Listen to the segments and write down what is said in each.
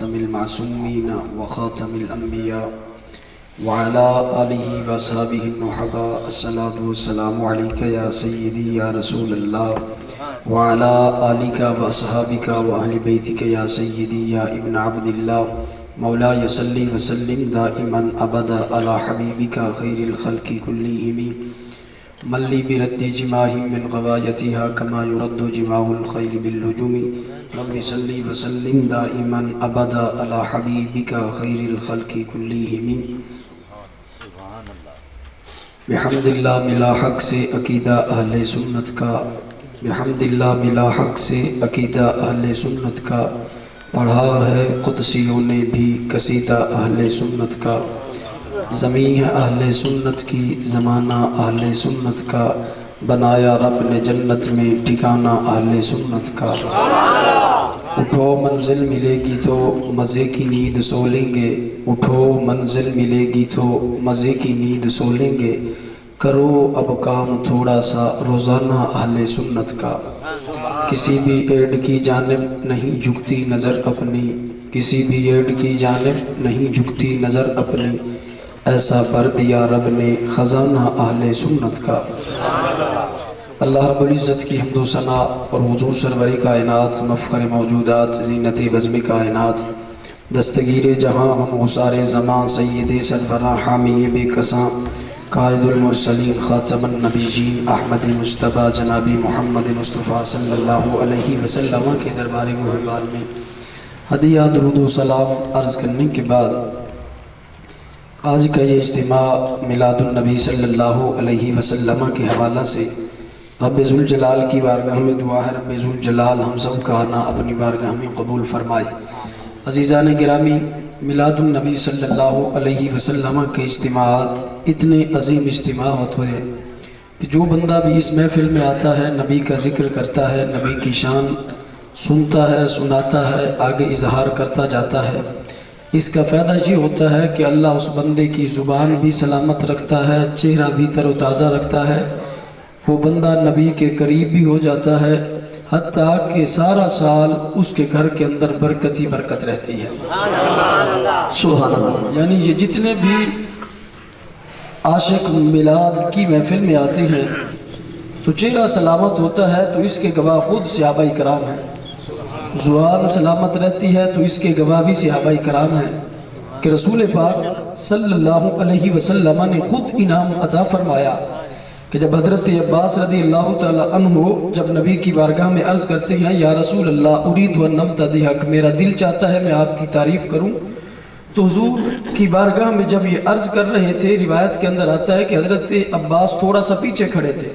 خاتم المعصومين وخاتم الأنبياء وعلى آله وصحبه النحباء الصلاة والسلام عليك يا سيدي يا رسول الله وعلى آلك وصحابك وأهل بيتك يا سيدي يا ابن عبد الله مولاي صل وسلم دائما أبدا على حبيبك خير الخلق كلهم من لي برد جماه من غوايتها كما يرد جماه الخيل باللجوم رب صل وسلم دائما ابدا على حبيبك خير الخلق كلهم بحمد اللہ ملا حق سے عقیدہ اہل سنت کا، بحمد اللہ ملا حق سے عقیدہ اہل سنت کا، پڑھا ہے قدسیوں نے بھی قصیدہ اہل سنت کا، زمین ہے اہل سنت کی زمانہ اہل سنت کا، بنایا رب نے جنت میں ٹھکانہ اہل سنت کا۔ اٹھو منزل ملے گی تو مزے کی نیند سو لیں گے، اٹھو منزل ملے گی تو مزے کی نیند سو لیں گے، کرو اب کام تھوڑا سا روزانہ اہل سنت کا۔ کسی بھی ایڈ کی جانب نہیں جھکتی نظر اپنی، کسی بھی ایڈ کی جانب نہیں جھکتی نظر اپنی، ایسا بھر دیا رب نے خزانہ اہل سنت کا۔ اللہ رب العزت کی حمد و ثنا اور حضور سرور کائنات مفخر موجودات زینت بزم کائنات دستگیر جہاں ہم غسار زمان سید سرورہ حامی بے کساں قائد المرسلین خاتم النبیین احمد مصطفیٰ جنابی محمد مصطفیٰ صلی اللہ علیہ وسلم کے دربار گہربار میں ہدیہ درود و سلام عرض کرنے کے بعد آج کا یہ اجتماع میلاد النبی صلی اللہ علیہ وسلم کے حوالہ سے رب ذوالجلال کی بارگاہ میں دعا ہے، رب ذوالجلال ہم سب کا آنا اپنی بارگاہ میں قبول فرمائے۔ عزیزان گرامی، میلاد النبی صلی اللہ علیہ وسلم کے اجتماعات اتنے عظیم اجتماع ہوتے ہیں کہ جو بندہ بھی اس محفل میں آتا ہے، نبی کا ذکر کرتا ہے، نبی کی شان سنتا ہے، سناتا ہے، آگے اظہار کرتا جاتا ہے، اس کا فائدہ یہ ہوتا ہے کہ اللہ اس بندے کی زبان بھی سلامت رکھتا ہے، چہرہ بھی تر و تازہ رکھتا ہے، وہ بندہ نبی کے قریب بھی ہو جاتا ہے، حتیٰ کہ سارا سال اس کے گھر کے اندر برکت ہی برکت رہتی ہے۔ سبحان اللہ۔ یعنی یہ جتنے بھی عاشق میلاد کی محفل میں آتے ہیں تو چہرہ سلامت ہوتا ہے تو اس کے گواہ خود صحابہ کرام ہیں، زبان سلامت رہتی ہے تو اس کے گواہ بھی صحابہ کرام ہیں کہ رسول پاک صلی اللہ علیہ وسلم نے خود انعام عطا فرمایا کہ جب حضرت عباس رضی اللہ تعالی عنہ جب نبی کی بارگاہ میں عرض کرتے ہیں یا رسول اللہ ارید و نمتدحک، میرا دل چاہتا ہے میں آپ کی تعریف کروں، تو حضور کی بارگاہ میں جب یہ عرض کر رہے تھے روایت کے اندر آتا ہے کہ حضرت عباس تھوڑا سا پیچھے کھڑے تھے،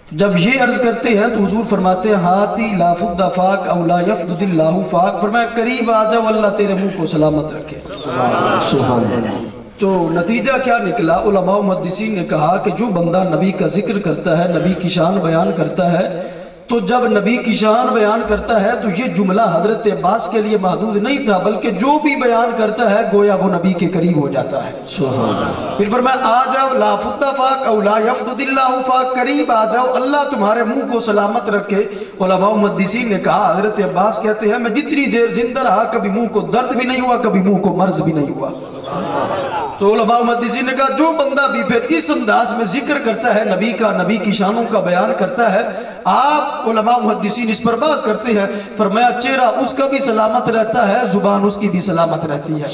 تو جب یہ عرض کرتے ہیں تو حضور فرماتے ہیں ہاتی لا فد فاک او لا یفد اللہ فاک، فرمایا قریب آ جاؤ اللہ تیرے منہ کو سلامت رکھے۔ سبحان اللہ۔ تو نتیجہ کیا نکلا؟ علماء و محدثین نے کہا کہ جو بندہ نبی کا ذکر کرتا ہے، نبی کی شان بیان کرتا ہے، تو جب نبی کی شان بیان کرتا ہے تو یہ جملہ حضرت عباس کے لیے محدود نہیں تھا، بلکہ جو بھی بیان کرتا ہے گویا وہ نبی کے قریب ہو جاتا ہے۔ سبحان اللہ۔ پھر فرمایا آ جاؤ لا فد فاک او لا یفد اللہ فاک، قریب آ جاؤ اللہ تمہارے منہ کو سلامت رکھے۔ علماء و محدثین نے کہا حضرت عباس کہتے ہیں میں جتنی دیر زندہ رہا کبھی منہ کو درد بھی نہیں ہوا، کبھی منہ کو مرض بھی نہیں ہوا۔ تو علماء و محدثین نے کہا جو بندہ بھی پھر اس انداز میں ذکر کرتا ہے نبی کا، نبی کی شانوں کا بیان کرتا ہے، آپ علماء و محدثین اس پر بحث کرتے ہیں، فرمایا چہرہ اس کا بھی سلامت رہتا ہے، زبان اس کی بھی سلامت رہتی ہے۔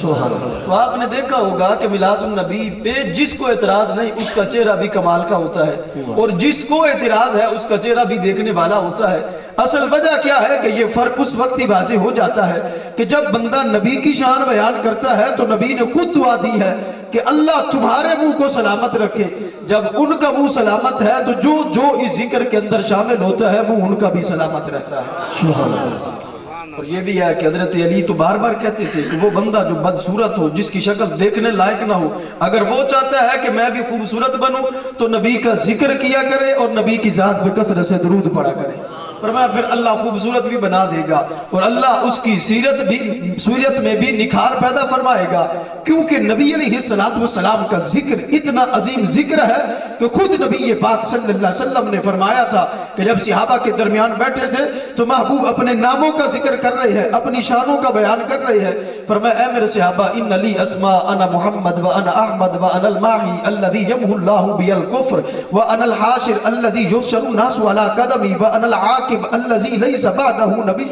تو آپ نے دیکھا ہوگا کہ میلاد النبی پہ جس کو اعتراض نہیں اس کا چہرہ بھی کمال کا ہوتا ہے، اور جس کو اعتراض ہے اس کا چہرہ بھی دیکھنے والا ہوتا ہے۔ اصل وجہ کیا ہے کہ یہ فرق اس وقت ہی واضح ہو جاتا ہے کہ جب بندہ نبی کی شان بیان کرتا ہے تو نبی نے خود دعا دی ہے کہ اللہ تمہارے منہ کو سلامت رکھے، جب ان کا منہ سلامت ہے تو جو اس ذکر کے اندر شامل ہوتا ہے منہ ان کا بھی سلامت رہتا ہے۔ سبحان اللہ۔ اور یہ بھی ہے کہ حضرت علی تو بار بار کہتے تھے کہ وہ بندہ جو بدصورت ہو، جس کی شکل دیکھنے لائق نہ ہو، اگر وہ چاہتا ہے کہ میں بھی خوبصورت بنوں تو نبی کا ذکر کیا کرے اور نبی کی ذات پہ کثرت سے درود پڑھا کرے۔ فرمایا پھر اللہ خوبصورت بھی بنا دے گا اور اللہ اس کی سیرت میں بھی نکھار پیدا فرمائے گا، کیونکہ نبی علیہ السلام کا ذکر اتنا عظیم ذکر ہے کہ خود نبی پاک صلی اللہ علیہ وسلم نے فرمایا تھا کہ جب صحابہ کے درمیان بیٹھے تھے تو محبوب اپنے ناموں کا ذکر کر رہے ہیں، اپنی شانوں کا بیان کر رہے ہیں۔ فرمایا اے میرے صحابہ، ان لی اسماء انا محمد وانا احمد وانا الماحی الذی یمحو اللہ بی الکفر وانا الحاشر الذی یحشر الناس علی قدمی وانا العاقب الذی لیس بعدہ نبی۔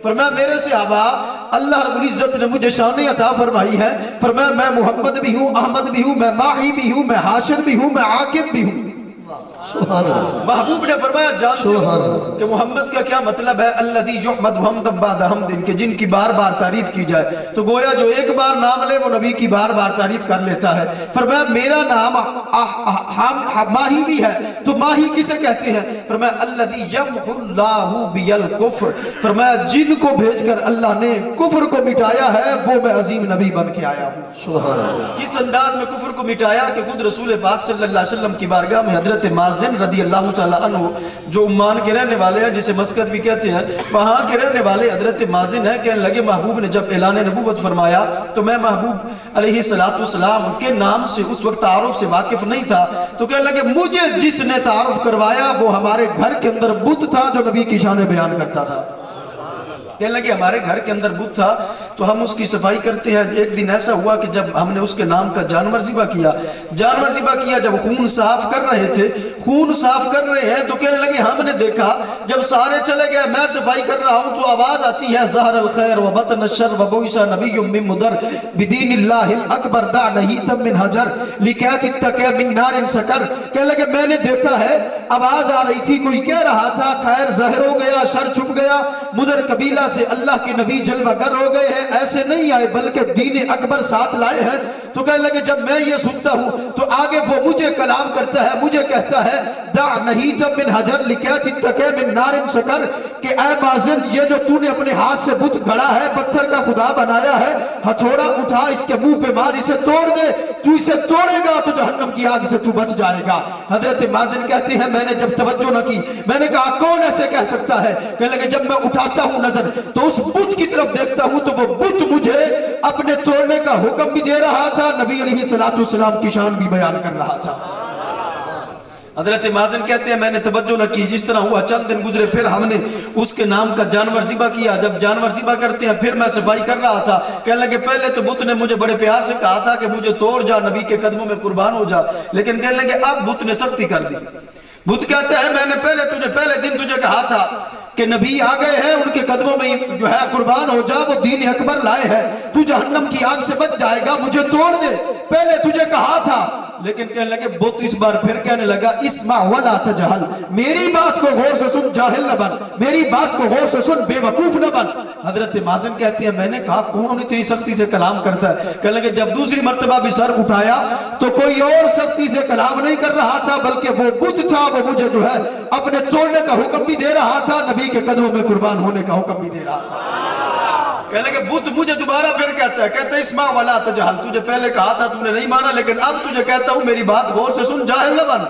فرمایا میرے صحابہ، اللہ رب العزت نے مجھے شان عطا فرمائی ہے، فرمایا میں محمد بھی ہوں، احمد بھی ہوں، میں ماحی بھی ہوں، میں حاشر بھی ہوں، میں عاقب بھی ہوں۔ سبحان اللہ۔ محبوب نے فرمایا جانتے ہو کہ محمد کا کیا مطلب ہے؟ الذی یحمد حمدا بعد حمد، کہ جن کی بار بار تعریف کی جائے، تو گویا جو ایک بار نام لے وہ نبی کی بار بار تعریف کر لیتا ہے۔ فرمایا میرا نام ماہی بھی ہے، تو ماہی کسے کہتے ہیں؟ فرمایا الذی یمحو اللہ بی الکفر، فرمایا جن کو بھیج کر اللہ نے کفر کو مٹایا ہے وہ میں عظیم نبی بن کے آیا ہوں۔ سبحان اللہ۔ کس انداز میں کفر کو مٹایا کہ خود رسول پاک صلی اللہ علیہ وسلم کی بارگاہ میں حضرت مازن رضی اللہ تعالیٰ عنہ جو عمان کے رہنے والے ہیں، جسے مسقط بھی کہتے ہیں، وہاں کے رہنے والے حضرت مازن ہیں، کہنے لگے محبوب نے جب اعلان نبوت فرمایا تو میں محبوب علیہ السلام کے نام سے اس وقت تعارف سے واقف نہیں تھا، تو کہنے لگے مجھے جس نے تعارف کروایا وہ ہمارے گھر کے اندر بت تھا جو نبی کی شان بیان کرتا تھا۔ کہنے لگے ہمارے گھر کے اندر بت تھا تو ہم اس کی صفائی کرتے ہیں۔ ایک دن ایسا ہوا کہ جب ہم نے اس کے نام کا جانور ذبح کیا، جب خون صاف کر رہے تھے، خون صاف کر رہے ہیں، تو کہنے لگے ہم نے دیکھا جب سارے چلے گئے میں صفائی کر رہا ہوں تو آواز آتی ہے ظہر الخیر و بطن الشر و بعث نبی من مدر بدین اللہ الاکبر دع نہیتا من حجر لکیت اتقی من نار سکر۔ کہنے لگے میں نے دیکھا ہے آواز آ رہی تھی، کوئی کہہ رہا تھا خیر ظاہر ہو گیا، شر چھپ گیا، مدر قبیلہ سے اللہ کے نبی جلوہ گر ہو گئے ہیں، ایسے نہیں آئے بلکہ دین اکبر ساتھ لائے ہیں۔ تو کہنے لگے جب میں یہ سنتا ہوں تو آگے وہ مجھے کلام کرتا ہے، مجھے کہتا ہے دع نہیتا من حجر لکیت اتقی من نار سکر، کہ اے مازن یہ جو تو نے اپنے ہاتھ سے بت گھڑا ہے، پتھر کا خدا بنایا ہے، ہتھوڑا اٹھا اس کے منہ پہ مار، اسے توڑ دے، تو اسے توڑے گا تو جہنم کی آگ سے تو بچ جائے گا۔ حضرت مازن کہتے ہیں میں نے جب توجہ نہ کی میں نے کہا کون ایسے کہہ سکتا ہے؟ کہنے لگے جب میں اٹھاتا ہوں نظر تو اس بت کی طرف دیکھتا ہوں تو وہ بت مجھے اپنے توڑنے کا حکم بھی دے رہا تھا، نبی علیہ السلام کی شان بھی بیان کر رہا تھا۔ حضرت مازن کہتے ہیں میں نے توجہ نہ کی، جس طرح ہوا چند دن گزرے پھر ہم نے اس کے نام کا جانور ذبح کیا۔ جب جانور ذبح کرتے ہیں پھر میں صفائی کر رہا تھا، کہنے لگے پہلے تو بت نے مجھے بڑے پیار سے کہا تھا کہ مجھے توڑ جا، نبی کے قدموں میں قربان ہو جا، لیکن کہنے لگے اب بت نے سختی کر دی۔ بت کہتا ہے میں نے پہلے دن تجھے کہا تھا کہ نبی آ گئے ہیں، ان کے قدموں میں جو ہے قربان ہو جا، وہ دین اکبر لائے ہیں، تو جہنم کی آگ سے بچ جائے گا، مجھے توڑ دے، پہلے تجھے کہا تھا۔ لیکن کہنے لگے بت اس بار پھر کہنے لگا اسمع ولا تجہل، میری بات کو غور سے سن، جاہل نہ بن، میری بات کو غور سے سن، بے وقوف نہ بن۔ حضرت مازن کہتے ہیں میں نے کہا کون اتنی سختی سے کلام کرتا ہے؟ کہنے لگے جب دوسری مرتبہ بھی سر اٹھایا تو کوئی اور سختی سے کلام نہیں کر رہا تھا بلکہ وہ بت تھا، وہ مجھے جو ہے اپنے توڑنے کا حکم بھی دے رہا تھا، نبی کے قدموں میں قربان ہونے کا حکم بھی دے رہا تھا۔ کہنے لگے بت مجھے دوبارہ پھر کہتا ہے اسمع ولا تجہل، تجھے پہلے کہا تھا تو نے نہیں مانا، لیکن اب تجھے کہتا ہوں میری بات غور سے سن، جاہل نہ بن،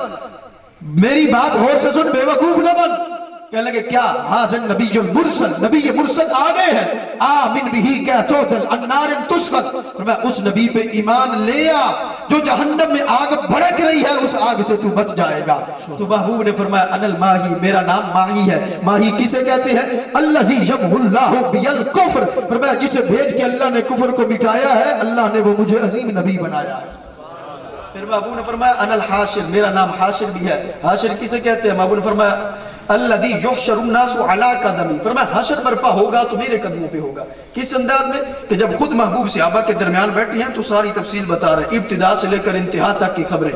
میری بات غور سے سن، بے وقوف نہ بن۔ کہنے لگے کیا؟ حاضر نبی المرسل، نبی مرسل آ گئے ہیں، آمن بھی کہتو دل النار تسخط، فرمایا اس نبی پہ ایمان لے آ جو جہنم میں آگ بھڑک رہی ہے، اس آگ سے تو بچ جائے گا۔ تو محبوب نے فرمایا انا الماہی، میرا نام ماہی ہے۔ ماہی کسے کہتے ہیں؟ الذی یمحو اللہ بی الکفر، فرمایا جسے بھیج کے اللہ نے کفر کو مٹایا ہے، اللہ نے وہ مجھے عظیم نبی بنایا ہے۔ پھر محبوب نے فرمایا انا الحاشر، میرا نام حاشر بھی ہے۔ حاشر کسے کہتے ہیں؟ محبوب نے فرمایا الذی یحشر الناس علی قدمی، فرمایا حشر برپا ہوگا تو میرے قدموں پہ ہوگا۔ کس انداز میں؟ کہ جب خود محبوب صحابہ کے درمیان بیٹھے ہیں تو ساری تفصیل بتا رہے ہیں، ابتدا سے لے کر انتہا تک کی خبریں۔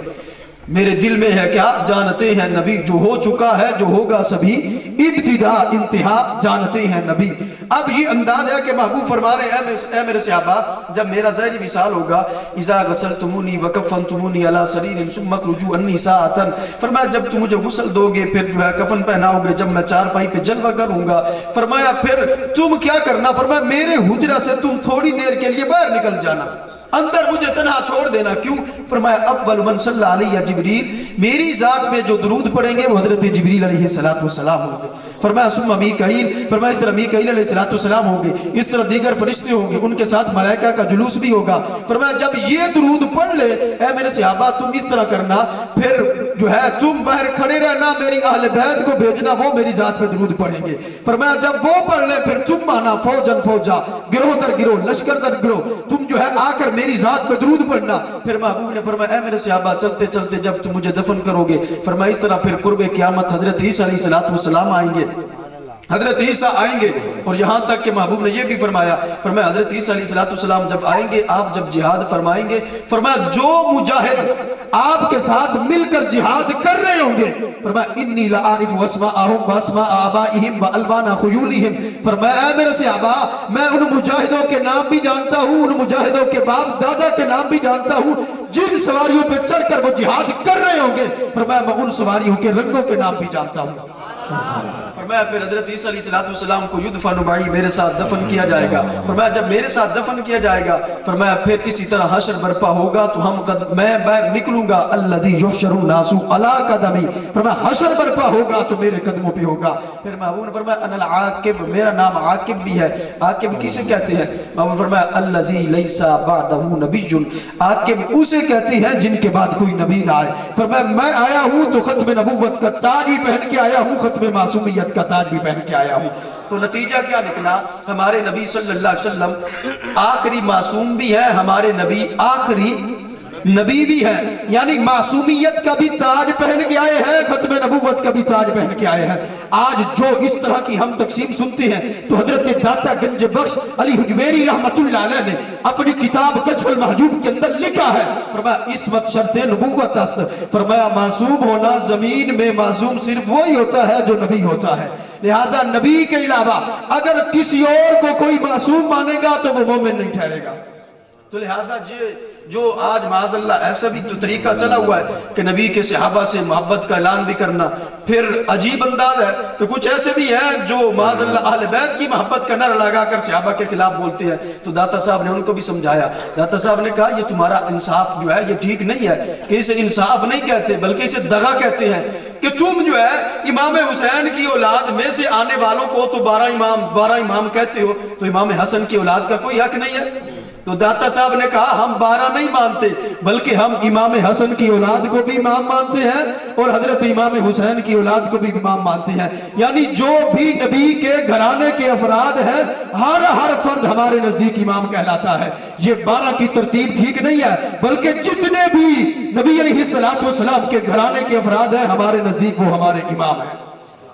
میرے دل میں ہے کیا جانتے ہیں نبی، جو ہو چکا ہے جو ہوگا سبھی، ابتدا انتہا جانتے ہیں نبی۔ اب یہ انداز ہے کہ محبوب فرما رہے ہیں اے میرے صحابہ جب میرا ظاہری وصال ہوگا، اذا غسلتمونی وکفنتمونی علی سریر ثم اخرجوا انی ساعۃ، فرمایا جب تم مجھے غسل دو گے پھر جو ہے کفن پہناؤ گے، جب میں چارپائی پہ جلوہ کروں گا، فرمایا پھر تم کیا کرنا، فرمایا میرے حجرہ سے تم تھوڑی دیر کے لیے باہر نکل جانا، اندر مجھے تنہا چھوڑ دینا۔ کیوں؟ فرمایا اول من صلی علیہ جبریل، میری ذات میں جو درود پڑھیں گے وہ حضرت جبریل علیہ السلام ہوں گے۔ فرمایا ثم میکائیل، فرمایا اس طرح میکائیل علیہ السلام ہوں گے، اس طرح دیگر فرشتے ہوں گے، ان کے ساتھ ملائکہ کا جلوس بھی ہوگا۔ فرمایا جب یہ درود پڑھ لے اے میرے صحابہ تم اس طرح کرنا، پھر جو ہے تم باہر کھڑے رہنا، میری اہل بیت کو بھیجنا، وہ میری ذات پہ درود پڑھیں گے۔ فرمایا جب وہ پڑھ لے پھر تم آنا فوجن فوجا، گروہ در گروہ، لشکر در گروہ، تم جو ہے آ کر میری ذات پہ درود پڑھنا۔ پھر محبوب نے فرمایا اے میرے صحابہ چلتے چلتے جب تم مجھے دفن کرو گے، فرمایا اس طرح پھر قرب قیامت حضرت عیسیٰ علیہ السلام آئیں گے، حضرت عیسیٰ آئیں گے۔ اور یہاں تک کہ محبوب نے یہ بھی فرمایا حضرت عیسیٰ علیہ السلام جب آئیں گے، آپ جب جہاد فرمائیں گے، فرمایا جو مجاہد آپ کے ساتھ مل کر جہاد کر رہے ہوں گے، فرمایا انی لعارف واسماءہم واسماء آبائہم والوان خیولہم، فرمایا اے میرے صحابہ میں ان مجاہدوں کے نام بھی جانتا ہوں، ان مجاہدوں کے باپ دادا کے نام بھی جانتا ہوں جن سواریوں پہ چڑھ کر وہ جہاد کر رہے ہوں گے، فرمایا میں ان سواریوں کے رنگوں کے نام بھی جانتا ہوں۔ فرمایا پھر حضرت عیسیٰ علیہ السلام کو یدفن معی، میرے ساتھ دفن کیا جائے گا۔ فرمایا جب میرے ساتھ دفن کیا جائے گا، فرمایا پھر اسی طرح حشر برپا ہوگا تو میں باہر نکلوں گا، الذی یحشر الناس علی قدمی، فرمایا حشر برپا ہوگا تو میرے قدموں پہ ہوگا۔ پھر محبوب نے فرمایا انا العاقب، میرا نام عاقب بھی ہے۔ عاقب کسے کہتے ہیں؟ محبوب نے فرمایا الذی لیس بعدہ نبی، عاقب اسے کہتے ہیں جن کے بعد کوئی نبی نہ آئے۔ فرمایا میں آیا ہوں تو ختم نبوت کا تاج بھی پہن کے آیا ہوں، ختم معصومیت کا تاج بھی پہن کے آیا ہوں۔ تو نتیجہ کیا نکلا؟ ہمارے نبی صلی اللہ علیہ وسلم آخری معصوم بھی ہے، ہمارے نبی آخری نبی بھی ہے، یعنی معصومیت کا بھی تاج پہن کے آئے ہیں، ختم نبوت کا بھی تاج پہن کے آئے ہیں۔ آج جو اس طرح کی ہم تقسیم سنتے ہیں تو حضرت داتا گنج بخش علی حجویری رحمت اللہ علیہ نے اپنی کتاب کشف المحجوب کے اندر لکھا ہے، فرمایا اس وقت شرط نبوت است، فرمایا معصوم ہونا زمین میں معصوم صرف وہی ہوتا ہے جو نبی ہوتا ہے، لہٰذا نبی کے علاوہ اگر کسی اور کو کوئی معصوم مانے گا تو وہ مومن نہیں ٹھہرے گا۔ تو لہٰذا جو آج معاذ اللہ ایسا بھی تو طریقہ چلا ہوا ہے کہ نبی کے صحابہ سے محبت کا اعلان بھی کرنا، پھر عجیب انداز ہے کہ کچھ ایسے بھی ہیں جو معاذ اللہ اہل بیت کی محبت کا نعرہ لگا کر صحابہ کے خلاف بولتے ہیں۔ تو داتا صاحب نے ان کو بھی سمجھایا، داتا صاحب نے کہا یہ تمہارا انصاف جو ہے یہ ٹھیک نہیں ہے، کہ اسے انصاف نہیں کہتے بلکہ اسے دغا کہتے ہیں، کہ تم جو ہے امام حسین کی اولاد میں سے آنے والوں کو تو 12 امام کہتے ہو، تو امام حسن کی اولاد کا کوئی حق نہیں ہے۔ تو داتا صاحب نے کہا ہم 12 نہیں مانتے بلکہ ہم امام حسن کی اولاد کو بھی امام مانتے ہیں اور حضرت امام حسین کی اولاد کو بھی امام مانتے ہیں، یعنی جو بھی نبی کے گھرانے کے افراد ہیں ہر فرد ہمارے نزدیک امام کہلاتا ہے۔ یہ 12 کی ترتیب ٹھیک نہیں ہے بلکہ جتنے بھی نبی علیہ السلام کے گھرانے کے افراد ہیں ہمارے نزدیک وہ ہمارے امام ہیں۔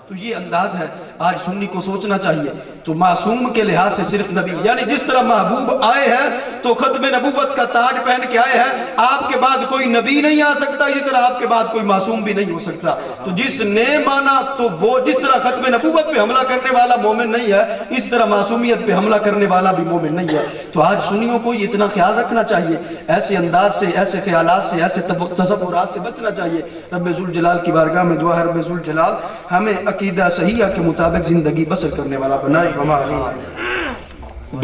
تو یہ انداز ہے آج سنی کو سوچنا چاہیے۔ تو معصوم کے لحاظ سے صرف نبی، یعنی جس طرح محبوب آئے ہیں تو ختم نبوت کا تاج پہن کے آئے ہیں، آپ کے بعد کوئی نبی نہیں آ سکتا، اسی طرح آپ کے بعد کوئی معصوم بھی نہیں ہو سکتا۔ تو جس نے مانا تو وہ جس طرح ختم نبوت پہ حملہ کرنے والا مومن نہیں ہے، اس طرح معصومیت پہ حملہ کرنے والا بھی مومن نہیں ہے۔ تو آج سنیوں کو اتنا خیال رکھنا چاہیے، ایسے انداز سے، ایسے خیالات سے، ایسے تصورات سے بچنا چاہیے۔ رب ذوالجلال کی بارگاہ میں دعا ہے رب ذوالجلال ہمیں عقیدہ صحیحہ کے مطابق زندگی بسر کرنے والا بنائے۔ وما علینا